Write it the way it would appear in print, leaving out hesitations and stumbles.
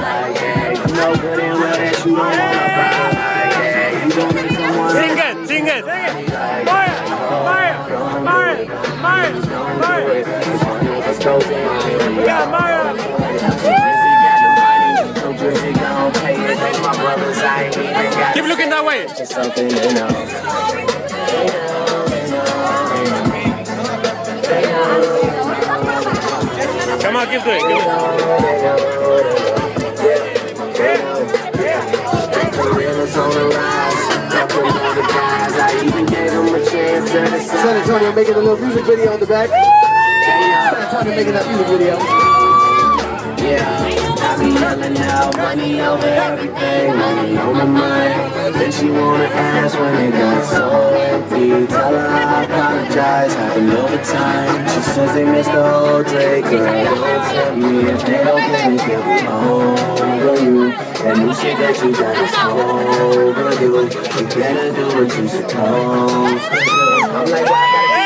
like, yeah, you know good and well that you don't wanna ride like, yeah, you gon' make someone Sing it, sing it. Maya, Yeah, Maya. Keep looking that way. Come on, keep doing it. San Antonio making a little music video in the back. San Antonio making that music video. Yeah, I be yelling out money over everything, money on my mind. Then she wanna ask when it got so empty. Tell her I apologize, happened over time. She says they missed the whole day, girl. Don't tell me if they don't get me, get me over you. That new shit that you got is over you. You better do what you supposed to do. I'm like, why I gotta